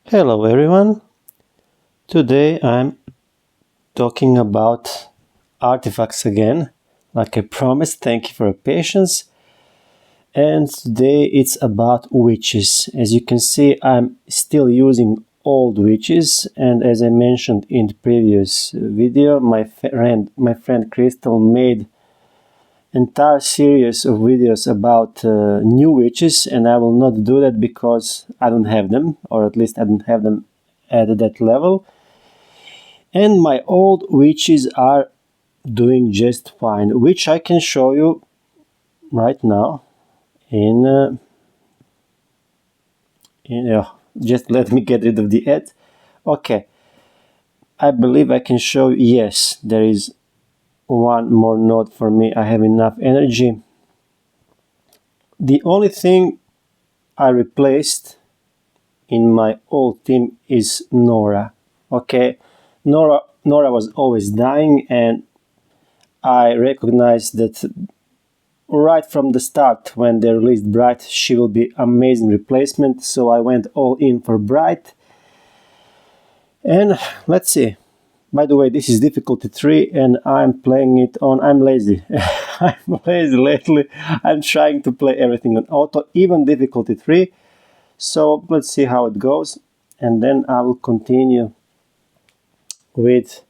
Hello everyone. Today I'm talking about artifacts again. Like I promised, thank you for your patience. And today it's about witches. As you can see, I'm still using old witches, and as I mentioned in the previous video, my friend Crystal made entire series of videos about new witches, and I will not do that because I don't have them, or at least I don't have them at that level. And my old witches are doing just fine, which I can show you right now just let me get rid of the ad. Okay, I believe I can show you. Yes, there is one more node for me. I have enough energy. The only thing I replaced in my old team is Nora. Okay, Nora was always dying, and I recognized that right from the start when they released Bright, she will be amazing replacement. So I went all in for Bright. And let's see. By the way, this is difficulty 3 and I'm playing it on... I'm lazy. I'm lazy lately. I'm trying to play everything on auto, even difficulty 3. So let's see how it goes. And then I will continue with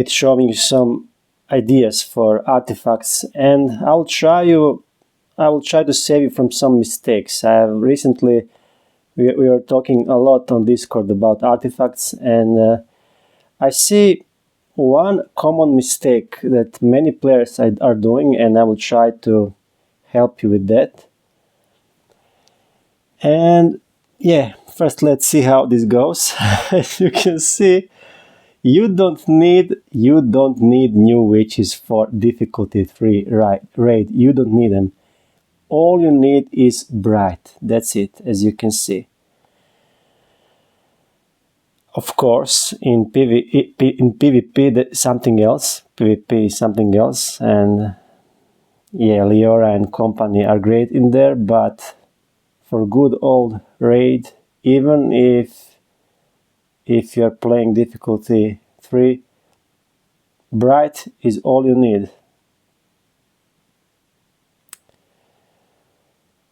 showing you some ideas for artifacts, and I will try to save you from some mistakes. I have recently we are talking a lot on Discord about artifacts, and I see one common mistake that many players are doing, and I will try to help you with that. And yeah, first let's see how this goes. As you can see, you don't need new witches for difficulty 3 raid. You don't need them. All you need is Bright. That's it, as you can see. Of course, in PvP something else. PvP is something else, and yeah, Leora and company are great in there, but for good old raid, even if you're playing difficulty 3, Bright is all you need.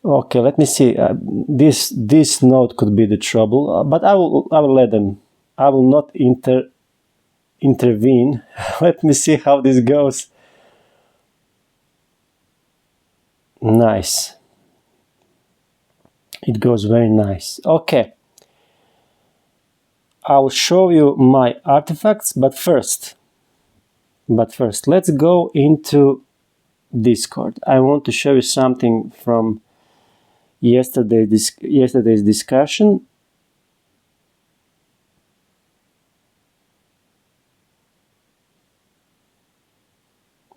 Okay, let me see. This node could be the trouble, but I will let them. I will not intervene. Let me see how this goes. Nice. It goes very nice. Okay. I'll show you my artifacts, but first, let's go into Discord. I want to show you something from yesterday's discussion.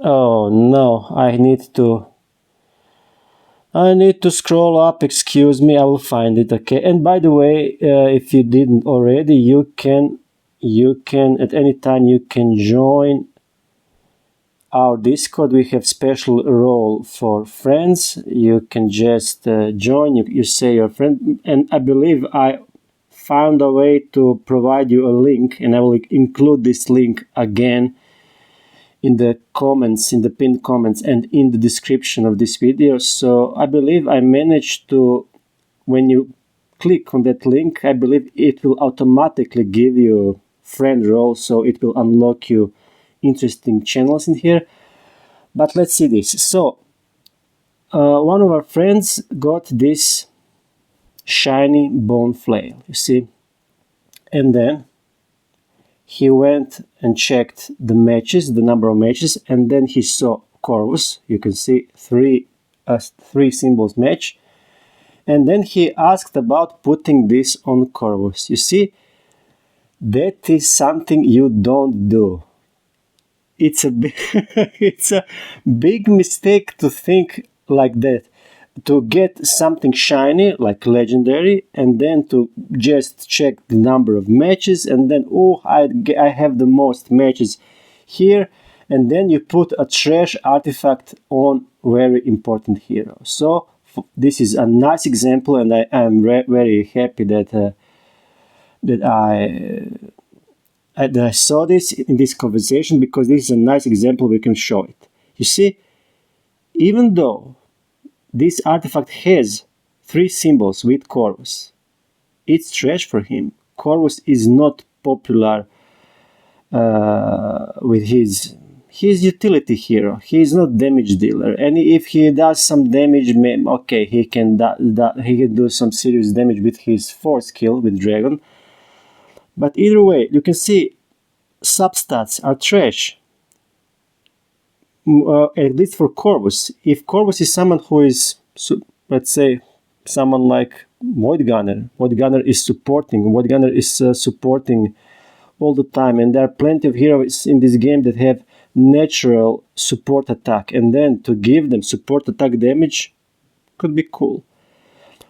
Oh no, I need to scroll up. Excuse me, I will find it. Okay. And by the way, if you didn't already, you can at any time you can join our Discord. We have special role for friends. You can just join. You say your friend, and I believe I found a way to provide you a link, and I will include this link again in the comments, in the pinned comments, and in the description of this video. So I believe I managed to, when you click on that link, I believe it will automatically give you friend role, so it will unlock you interesting channels in here. But let's see this. So one of our friends got this shiny bone flail, you see, and then he went and checked the matches, the number of matches, and then he saw Corvus. You can see three symbols match. And then he asked about putting this on Corvus. You see, that is something you don't do. It's a big mistake to think like that. To get something shiny, like legendary, and then to just check the number of matches, and then, oh, I have the most matches here, and then you put a trash artifact on very important hero. So this is a nice example, and I am very happy that that I saw this in this conversation, because this is a nice example we can show it. You see, even though this artifact has 3 symbols with Corvus, it's trash for him. Corvus is not popular with his utility hero. He is not damage dealer, and if he does some damage, okay, he can do some serious damage with his 4th skill with Dragon. But either way, you can see substats are trash. At least for Corvus. If Corvus is someone who is, let's say, someone like Void Gunner. Void Gunner is supporting. Void Gunner is supporting all the time, and there are plenty of heroes in this game that have natural support attack, and then to give them support attack damage could be cool.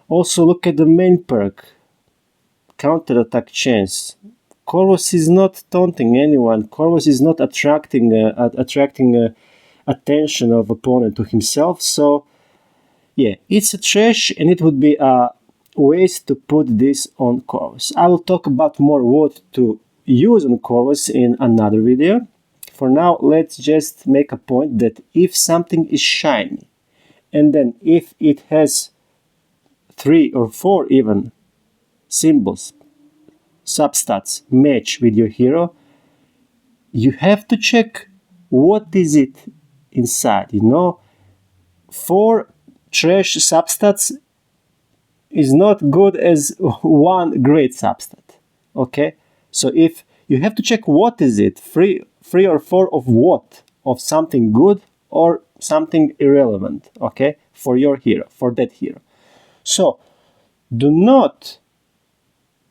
Also, look at the main perk, counter attack chance. Corvus is not taunting anyone. Corvus is not attracting attention of opponent to himself. So yeah, it's a trash, and it would be a waste to put this on Corvus. I will talk about more what to use on Corvus in another video. For now, let's just make a point that if something is shiny, and then if it has 3 or 4 even symbols, substats match with your hero, you have to check what is it inside. 4 trash substats is not good as 1 great substat. Okay, so if you have to check what is it, 3 or 4 of what, of something good or something irrelevant, okay, for your hero, for that hero. So do not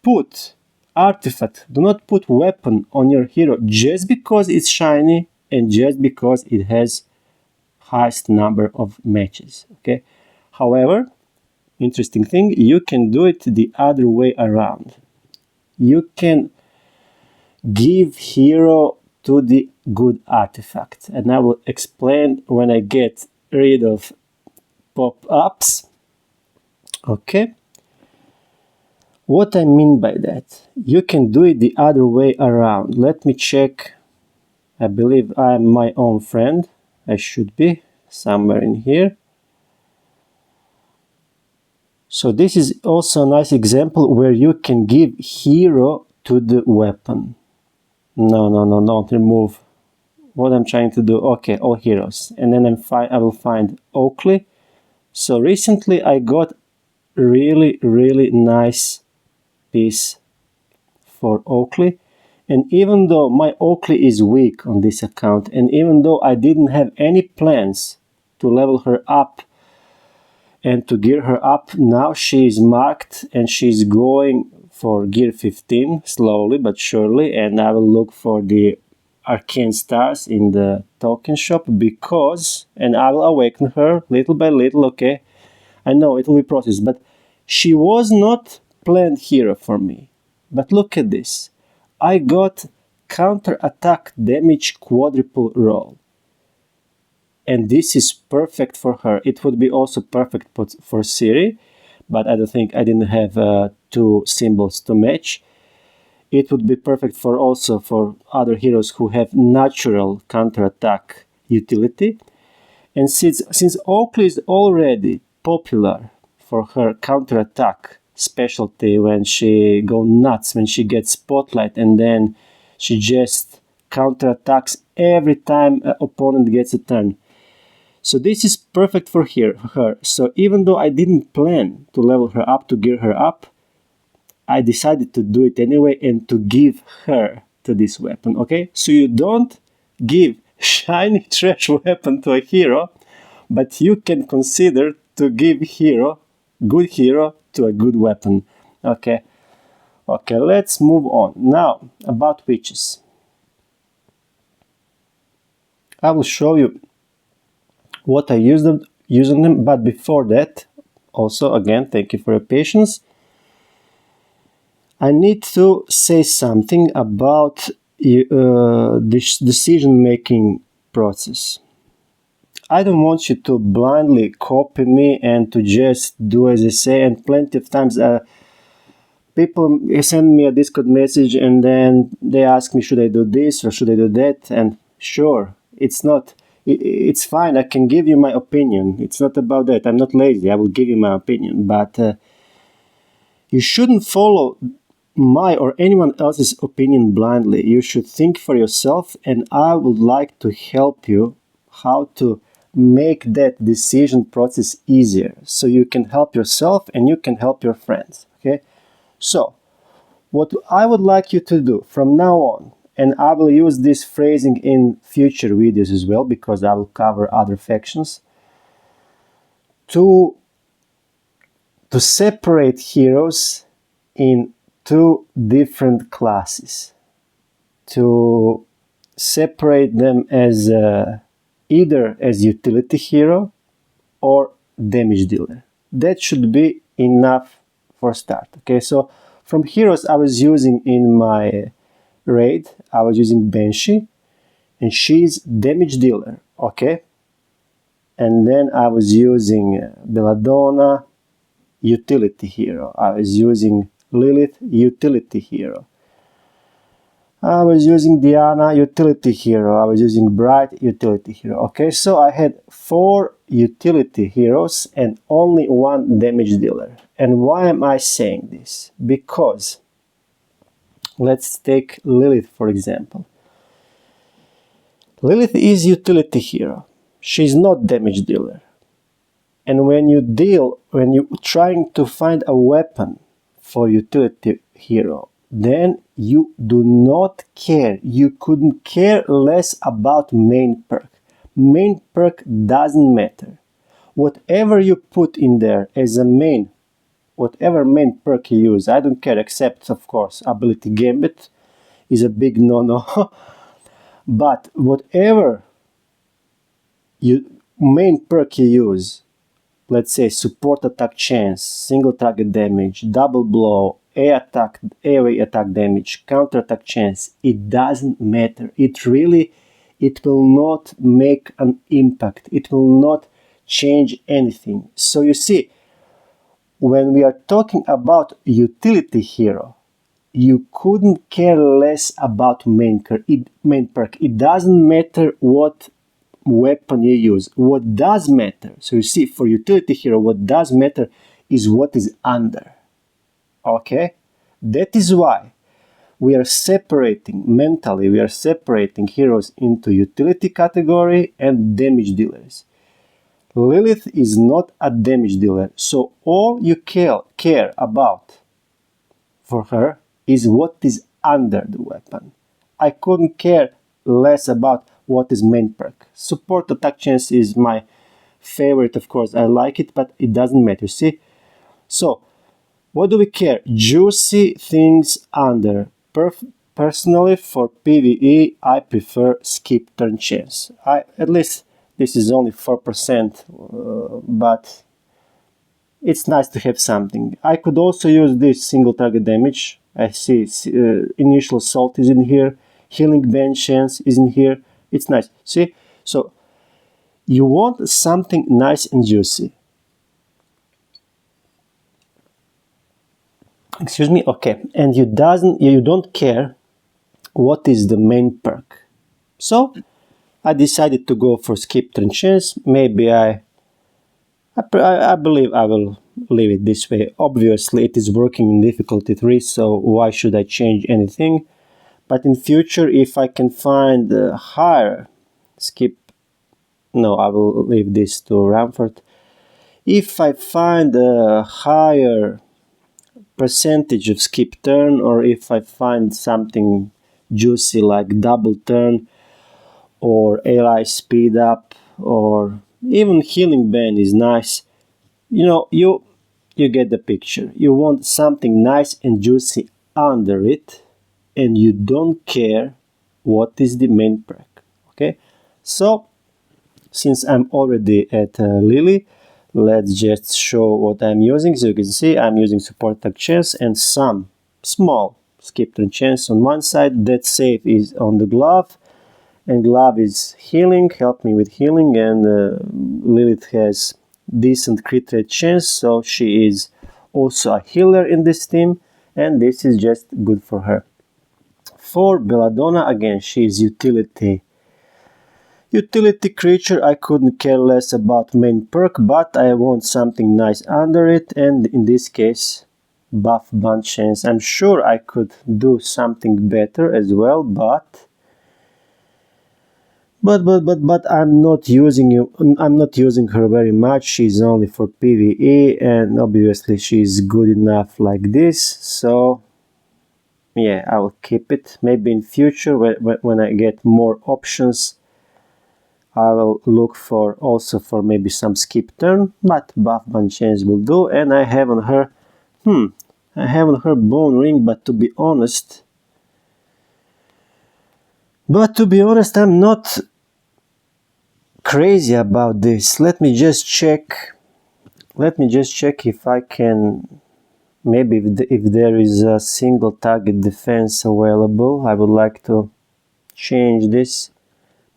put artifact, do not put weapon on your hero just because it's shiny and just because it has highest number of matches. Okay. However, interesting thing, you can do it the other way around. You can give hero to the good artifact, and I will explain when I get rid of pop-ups. Okay. What I mean by that, you can do it the other way around. Let me check. I believe I am my own friend. I should be somewhere in here. So this is also a nice example where you can give hero to the weapon. No, don't remove what I'm trying to do. Okay, all heroes. And then I will find Oakley. So recently I got really nice piece for Oakley, and even though my Oakley is weak on this account, and even though I didn't have any plans to level her up and to gear her up, now she is marked and she's going for gear 15 slowly but surely, and I will look for the arcane stars in the token shop because, and I will awaken her little by little. Okay, I know it will be processed, but she was not planned hero for me. But look at this. I got counter attack damage quadruple roll. And this is perfect for her. It would be also perfect for Ciri, but I don't think I didn't have 2 symbols to match. It would be perfect for also for other heroes who have natural counter attack utility. And since Oakley is already popular for her counter attack specialty, when she go nuts, when she gets spotlight, and then she just counter attacks every time an opponent gets a turn. So this is perfect for her. So even though I didn't plan to level her up, to gear her up, I decided to do it anyway and to give her to this weapon. Okay, so you don't give shiny trash weapon to a hero, but you can consider to give good hero to a good weapon. Okay, let's move on. Now, about witches. I will show you what I use on them, but before that, also again, thank you for your patience. I need to say something about this decision-making process. I don't want you to blindly copy me and to just do as I say, and plenty of times people send me a Discord message and then they ask me, should I do this or should I do that? And sure, it's fine. I can give you my opinion. It's not about that. I'm not lazy. I will give you my opinion. But you shouldn't follow my or anyone else's opinion blindly. You should think for yourself, and I would like to help you how to make that decision process easier so you can help yourself and you can help your friends. Okay? So, what I would like you to do from now on, and I will use this phrasing in future videos as well because I will cover other factions, to separate heroes in two different classes, to separate them as either as utility hero or damage dealer. That should be enough for start. Okay, so from heroes I was using in my raid, I was using Banshee, and she's damage dealer. Okay, and then I was using Belladonna, utility hero. I was using Lilith, utility hero. I was using Diana, utility hero. I was using Bright, utility hero. Okay, so I had 4 utility heroes and only 1 damage dealer. And why am I saying this? Because let's take Lilith for example. Lilith is utility hero. She's not damage dealer. And when you're trying to find a weapon for utility hero, then you do not care. You couldn't care less about main perk. Main perk doesn't matter. Whatever you put in there as a main, whatever main perk you use, I don't care, except of course ability gambit is a big no-no. But whatever main perk you use, let's say support attack chance, single target damage, double blow, AoE attack damage, counter attack chance, it doesn't matter. It will not make an impact. It will not change anything. So you see, when we are talking about utility hero, you couldn't care less about main perk. It doesn't matter what weapon you use. What does matter, so you see, for utility hero, what does matter is what is under. Okay? That is why we are separating, mentally, we are separating heroes into utility category and damage dealers. Lilith is not a damage dealer, so all you care about for her is what is under the weapon. I couldn't care less about what is main perk. Support attack chance is my favorite, of course, I like it, but it doesn't matter, see? So, what do we care? Juicy things under. Personally, for PvE, I prefer skip turn chance. At least this is only 4%, but it's nice to have something. I could also use this single target damage. I see initial assault is in here, healing band chance is in here. It's nice. See? So you want something nice and juicy. Excuse me? Okay. And you don't care what is the main perk. So I decided to go for skip turn chance. Maybe I believe I will leave it this way. Obviously it is working in difficulty 3, so why should I change anything? But in future, if I can find a higher skip, no, I will leave this to Ramford. If I find a higher percentage of skip turn, or if I find something juicy like double turn, or ally speed up, or even healing band is nice, you know, you get the picture. You want something nice and juicy under it, and you don't care what is the main perk. Okay, so since I'm already at Lily, let's just show what I'm using. So you can see I'm using support attack chance and some small skip turn chance on one side. That save is on the glove, and glove is healing, help me with healing, and Lilith has decent crit rate chance, so she is also a healer in this team. and this is just good for her. For Belladonna, again, she is utility creature. I couldn't care less about main perk, but I want something nice under it, and in this case, buff Bond Chains. I'm sure I could do something better as well, but I'm not using her very much. She's only for PvE, and obviously she's good enough like this. So yeah, I will keep it. Maybe in future when I get more options, I will look for maybe some skip turn, but buff Bond Chains will do. And I have on her Bone Ring, but to be honest, I'm not crazy about this. Let me just check if I can, maybe if there is a single target defense available. I would like to change this,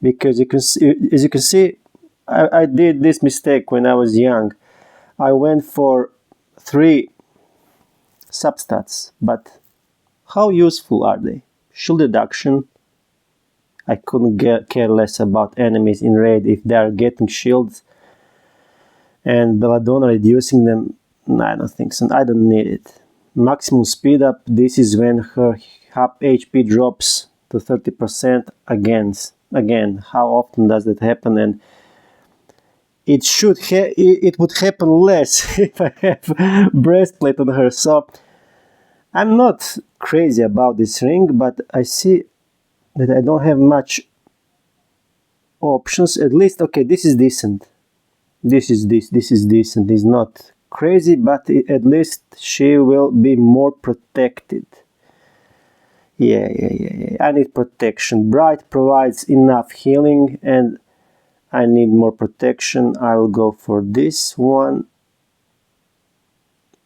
because as you can see, I did this mistake when I was young. I went for 3 substats, but how useful are they? Shield reduction. I couldn't care less about enemies in raid if they are getting shields, and Belladonna reducing them, I don't think so. I don't need it. Maximum speed up. This is when her HP drops to 30%. Again, how often does that happen? And it would happen less if I have breastplate on her. So I'm not crazy about this ring, but I see that I don't have much options. At least, okay, this is decent. This is decent. It's not crazy, but at least she will be more protected. Yeah. I need protection. Bright provides enough healing, and I need more protection. I will go for this one.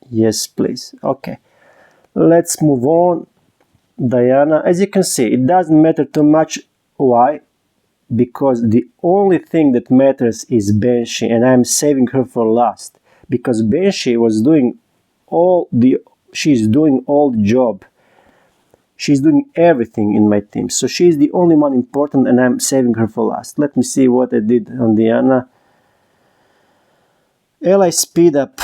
Yes, please. Okay. Let's move on. Diana, as you can see, it doesn't matter too much. Why? Because the only thing that matters is Banshee, and I'm saving her for last, because Banshee was doing she's doing all the job. She's doing everything in my team, so she's the only one important, and I'm saving her for last. Let me see what I did on Diana. Ally speed up.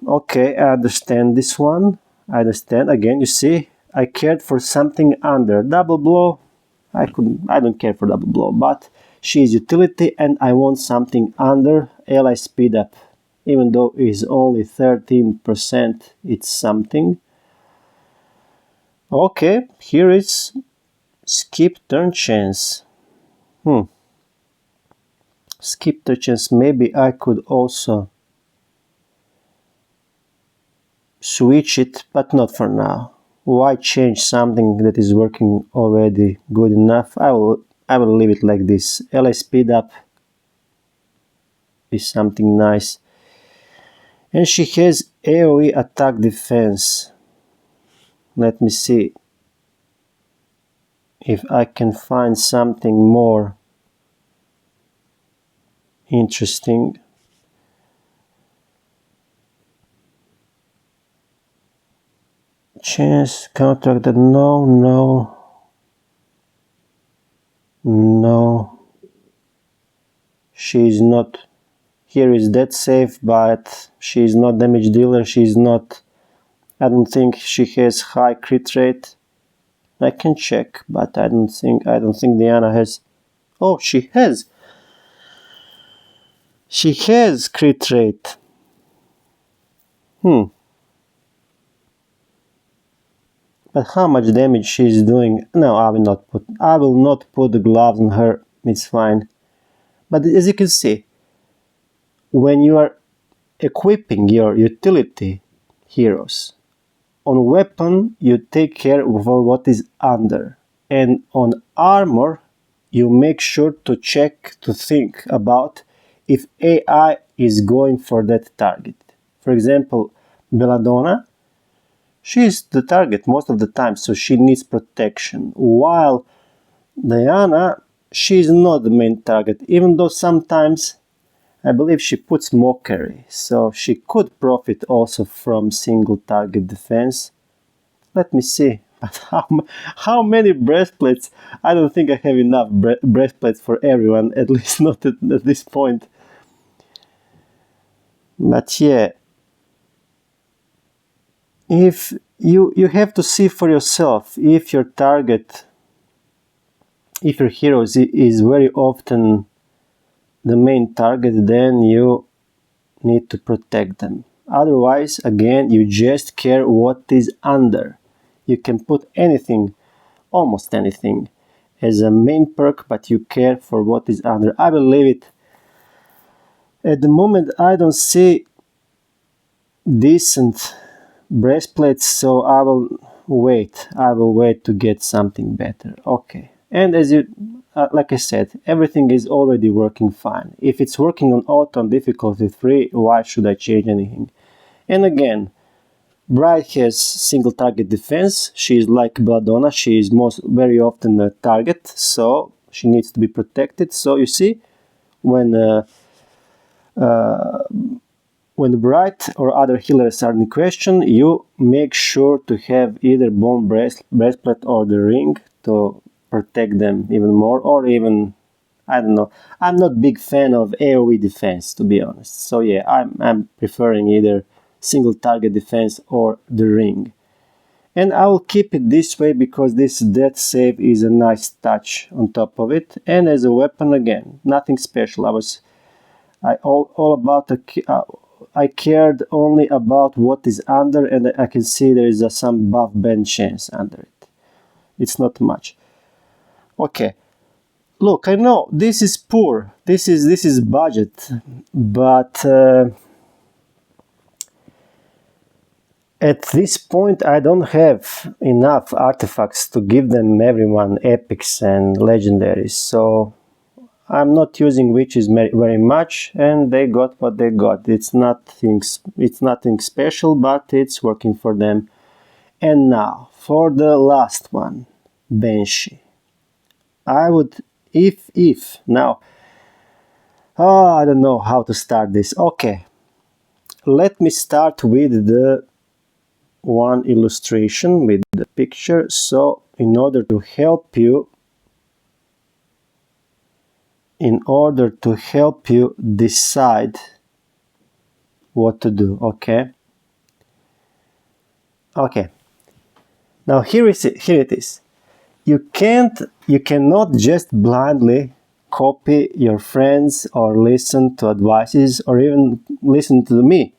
Okay, I understand this one. I understand. Again, you see, I cared for something under double blow. I don't care for double blow, but she is utility, and I want something under ally speed up. Even though it's only 13%, it's something. Okay, here is skip turn chance. Skip turn chance. Maybe I could also switch it, but not for now. Why change something that is working already good enough? I will leave it like this. Ally speed up is something nice. And she has AoE attack defense. Let me see if I can find something more interesting. Chance counteract that. No. She's not. Here is dead safe, but she's not damage dealer. She's not. I don't think she has high crit rate. I can check, but I don't think Diana has. Oh, she has. She has crit rate. But how much damage she's doing? No, I will not put the gloves on her. It's fine. But as you can see, when you are equipping your utility heroes, on weapon you take care for what is under, and on armor you make sure to think about if AI is going for that target. For example, Belladonna, she's the target most of the time, so she needs protection. While Diana, she's not the main target, even though sometimes I believe she puts mockery, so she could profit also from single target defense. let me see. But how many breastplates? I don't think I have enough breastplates for everyone, at least not at this point. But yeah, if you have to see for yourself if your target, if your hero is very often the main target, then you need to protect them. Otherwise, again, you just care what is under. You can put anything, almost anything, as a main perk, but you care for what is under. I will leave it. At the moment, I don't see decent breastplates, so I will wait. I will wait to get something better. Okay. And as you, like I said, everything is already working fine. If it's working on auto on difficulty 3, why should I change anything? And again, Bride has single target defense. She is like Belladonna. She is very often a target, so she needs to be protected. So you see, when the Bride or other healers are in question, you make sure to have either bone breastplate or the ring to protect them even more, or even, I don't know. I'm not big fan of AoE defense, to be honest. So yeah, I'm preferring either single target defense or the ring. And I will keep it this way because this death save is a nice touch on top of it. And as a weapon, again, nothing special. I cared only about what is under, and I can see there is some buff band chance under it. It's not much. Okay. Look, I know this is poor. This is budget, but at this point I don't have enough artifacts to give them everyone epics and legendaries, so I'm not using witches very much, and they got what they got. It's nothing special, but it's working for them. And now for the last one, Banshee. I would, if now, I don't know how to start this. Okay, let me start with the one illustration with the picture. So in order to help you decide what to do. Okay, now here it is. You cannot just blindly copy your friends or listen to advices or even listen to me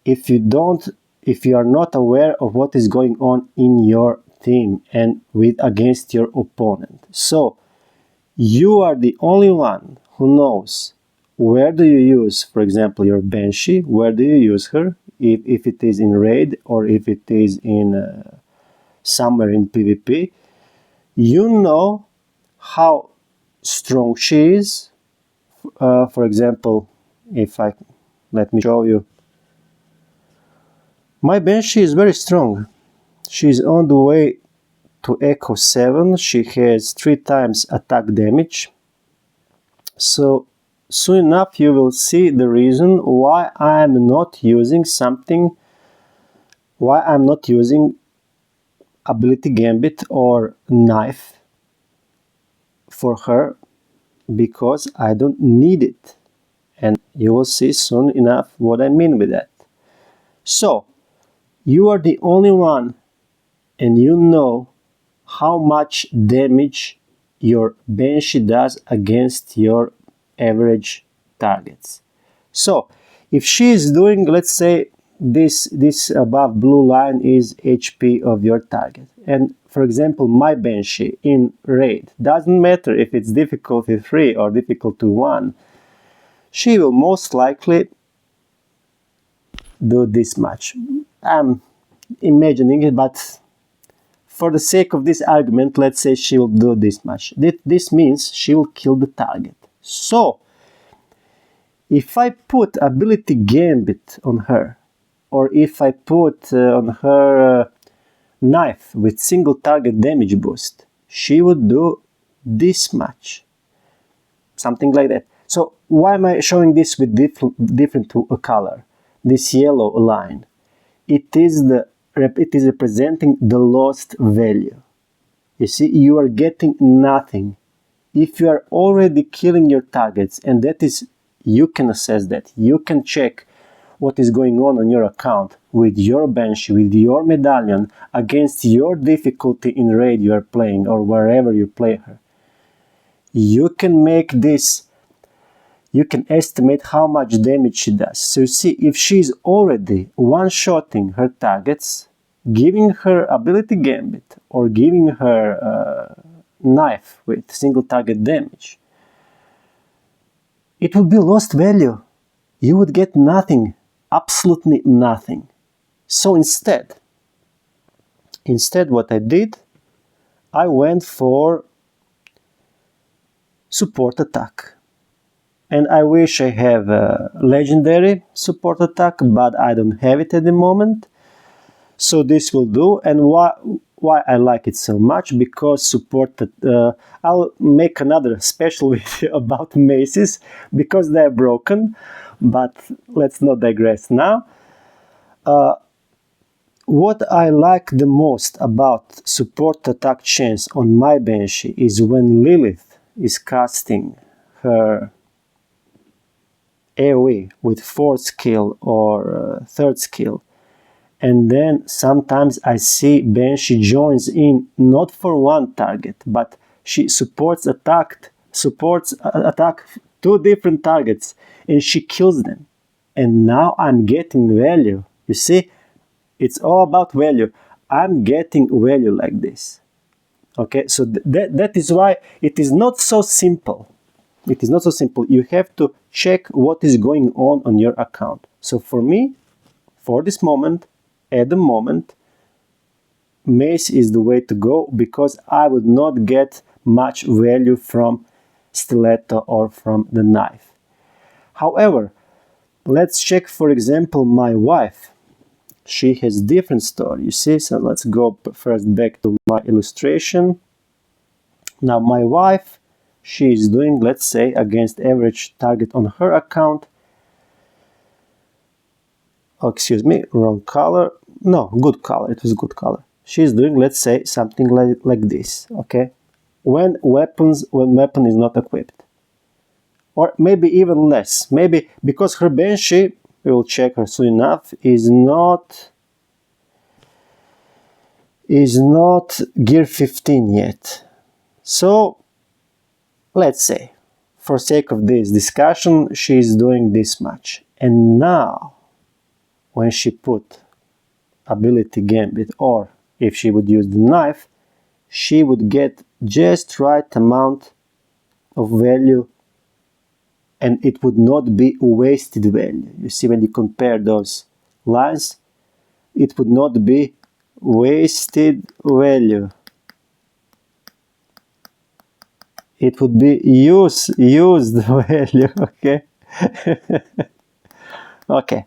if you are not aware of what is going on in your team and against your opponent. So you are the only one who knows where do you use, for example, your Banshee, where do you use her, if it is in raid or if it is in somewhere in PvP. You know how strong she is. For example, let me show you. My Banshee is very strong. She's on the way to Echo 7. She has 3 times attack damage. So soon enough you will see the reason why I'm not using Ability Gambit or Knife for her, because I don't need it. And you will see soon enough what I mean with that. So you are the only one, and you know how much damage your Banshee does against your average targets. So if she is doing, let's say, this above blue line is HP of your target, and for example my Banshee in raid, doesn't matter if it's difficulty 3 or difficulty 1, she will most likely do this much. I'm imagining it, but for the sake of this argument, let's say she will do this much. This means she will kill the target. So if I put Ability Gambit on her, or if I put on her Knife with single target damage boost, she would do this much. Something like that. So why am I showing this with different color? This yellow line. It is the it is representing the lost value. You see, you are getting nothing. If you are already killing your targets, and that is, you can assess that, you can check what is going on your account with your Banshee, with your Medallion, against your difficulty in raid you are playing or wherever you play her. You can make this, you can estimate how much damage she does. So you see, if she is already one-shotting her targets, giving her ability gambit or giving her knife with single target damage, it would be lost value. You would get nothing, absolutely nothing. So instead what I did, I went for support attack. And I wish I have a legendary support attack, but I don't have it at the moment. So this will do. And why I like it so much? Because support, I'll make another special video about maces, because they're broken, but let's not digress now. What I like the most about support attack chance on my Banshee is when Lilith is casting her AoE with 4th skill or 3rd skill, and then sometimes I see Banshee joins in not for one target, but she supports attack 2 different targets and she kills them, and now I'm getting value. You see, it's all about value. I'm getting value like this. Okay, so that is why it is not so simple. It is not so simple. You have to check what is going on your account. So for me, for this moment, at the moment, mace is the way to go, because I would not get much value from stiletto or from the knife. However, let's check, for example, my wife. She has different story, you see. So let's go first back to my illustration. Now my wife, she is doing, let's say, against average target on her account. Oh, excuse me, wrong color. No, good color. It was good color. She's doing, let's say, something like this. Okay, when weapon is not equipped, or maybe even less. Maybe because her Banshee, we will check her soon enough, is not gear 15 yet. So let's say, for sake of this discussion, she is doing this much. And now, when she put ability gambit, or if she would use the knife, she would get just right amount of value, and it would not be wasted value. You see, when you compare those lines, it would not be wasted value. It would be used value, okay? Okay,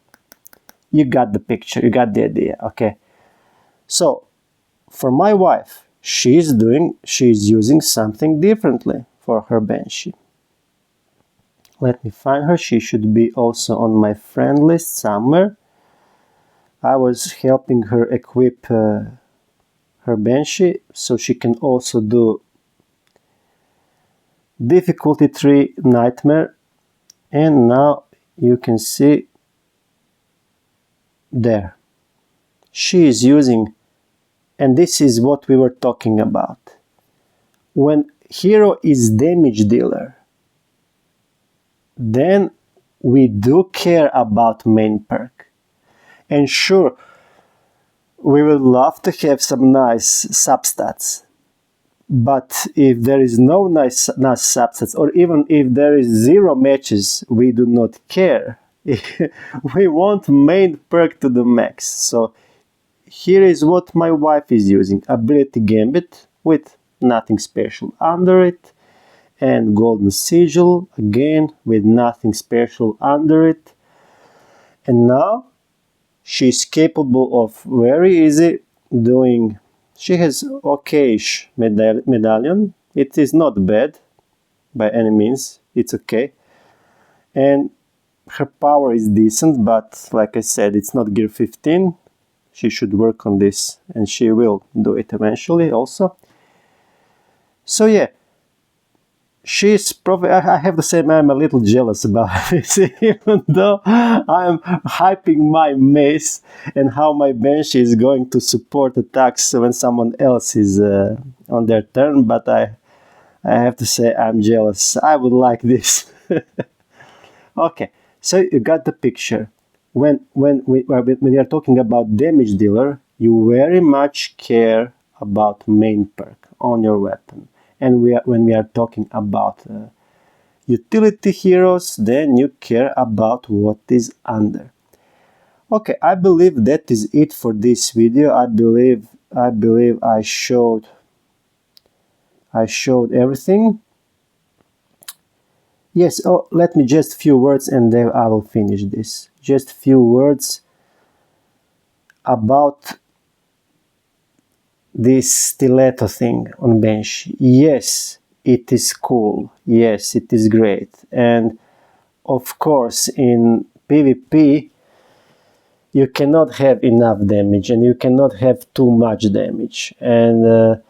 you got the picture, you got the idea, okay? So, for my wife, she's using something differently for her Banshee. Let me find her. She should be also on my friend list somewhere. I was helping her equip her Banshee, so she can also do difficulty 3 Nightmare. And now you can see there. She is using, and this is what we were talking about. When hero is damage dealer, then we do care about main perk. And sure, we would love to have some nice substats. But if there is no nice substats, or even if there is 0 matches, we do not care. We want main perk to the max. So here is what my wife is using. Ability Gambit with nothing special under it. And Golden Sigil, again, with nothing special under it. And now, she's capable of very easy doing... She has okay-ish medallion. It is not bad, by any means. It's okay. And her power is decent, but like I said, it's not gear 15. She should work on this, and she will do it eventually also. So yeah, she's probably, I have to say, I'm a little jealous about this, even though I'm hyping my mace and how my Banshee is going to support attacks when someone else is on their turn, but I have to say I'm jealous. I would like this. Okay, so you got the picture. When we are talking about damage dealer, you very much care about main perk on your weapon. And when we are talking about utility heroes, then you care about what is under. Okay, I believe that is it for this video. I believe I showed everything. Yes, oh, let me just few words and then I will finish this. Just few words about this stiletto thing on Banshee. Yes, it is cool. Yes, it is great. And of course, in PvP, you cannot have enough damage and you cannot have too much damage. And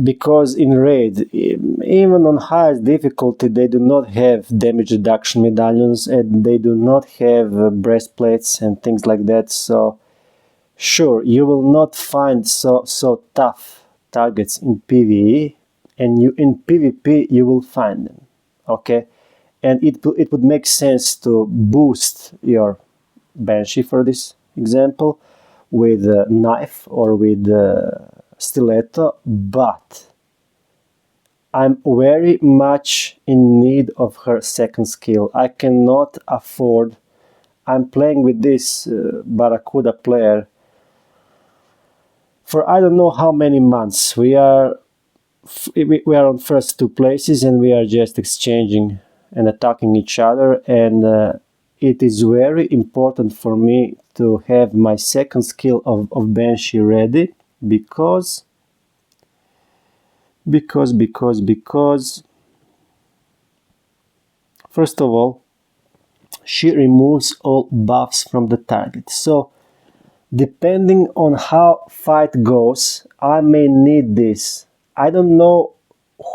because in raid, even on highest difficulty, they do not have damage reduction medallions and they do not have breastplates and things like that. So sure, you will not find so tough targets in PvE, and in PvP you will find them. Okay, and it would make sense to boost your Banshee, for this example, with a knife or with stiletto, but I'm very much in need of her second skill. I cannot afford. I'm playing with this Barracuda player for I don't know how many months. We are on first two places and we are just exchanging and attacking each other, and it is very important for me to have my second skill of Banshee ready, because first of all, she removes all buffs from the target. So depending on how fight goes, I may need this. I don't know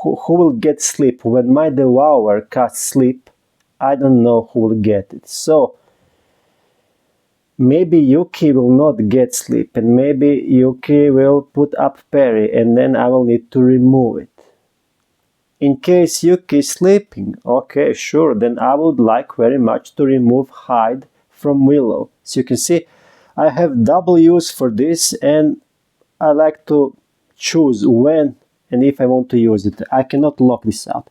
who will get sleep. When my Devourer casts sleep, I don't know who will get it. So maybe Yuki will not get sleep, and maybe Yuki will put up parry, and then I will need to remove it. In case Yuki is sleeping, okay, sure, then I would like very much to remove Hide from Willow. So you can see I have double use for this, and I like to choose when and if I want to use it. I cannot lock this out.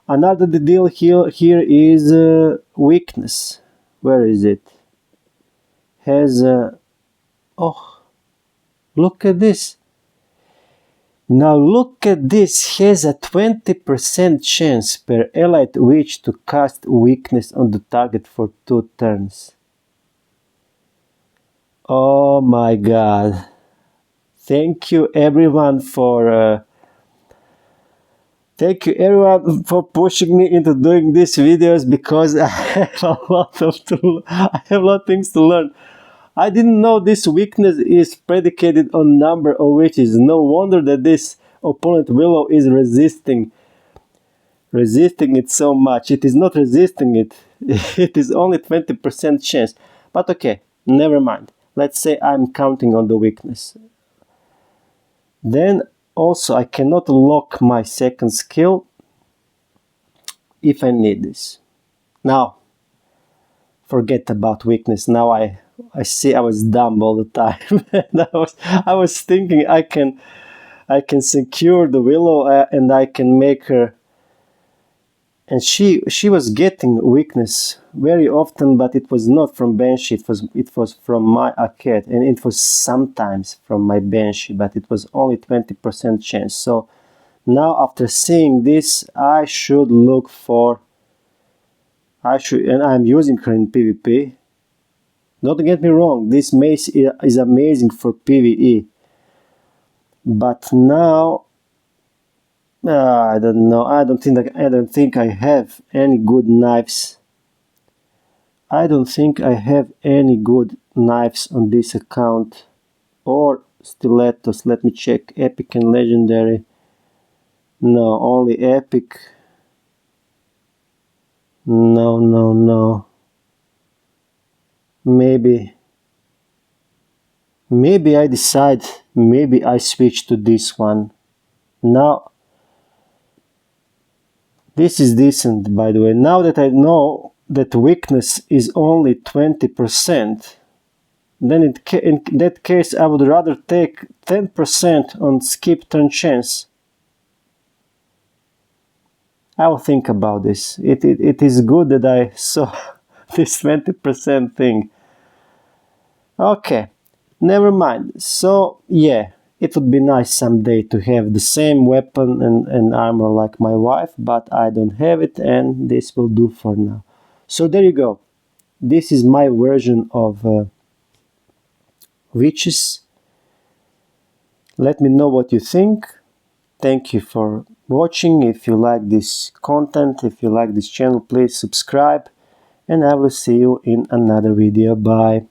Another deal here is weakness. Where is it? Has oh, look at this. Now look at this. Has a 20% chance per allied witch to cast weakness on the target for 2 turns. Oh my god. Thank you everyone for pushing me into doing these videos, because I have a lot of things to learn. I didn't know this weakness is predicated on number of witches. No wonder that this opponent Willow is resisting it so much. It is not resisting it. It is only 20% chance. But okay, never mind. Let's say I'm counting on the weakness. Then also I cannot lock my second skill if I need this. Now, forget about weakness. Now I see I was dumb all the time. And I was thinking I can secure the Willow and I can make her. And she was getting weakness very often, but it was not from Banshee. It was from my Akhet, and it was sometimes from my Banshee, but it was only 20% chance. So now after seeing this, I should look for. And I'm using her in PvP. Don't get me wrong, this mace is amazing for PvE. But now, I don't know. I don't think I have any good knives. I don't think I have any good knives on this account. Or stilettos. Let me check. Epic and legendary. No, only epic. No. Maybe I decide, maybe I switch to this one. Now, this is decent, by the way. Now that I know that weakness is only 20%, then in that case I would rather take 10% on skip turn chance. I will think about this. It is good that I saw this 20% thing. Okay, never mind. So, yeah, it would be nice someday to have the same weapon and armor like my wife, but I don't have it, and this will do for now. So there you go. This is my version of witches. Let me know what you think. Thank you for watching. If you like this content, if you like this channel, please subscribe, and I will see you in another video. Bye.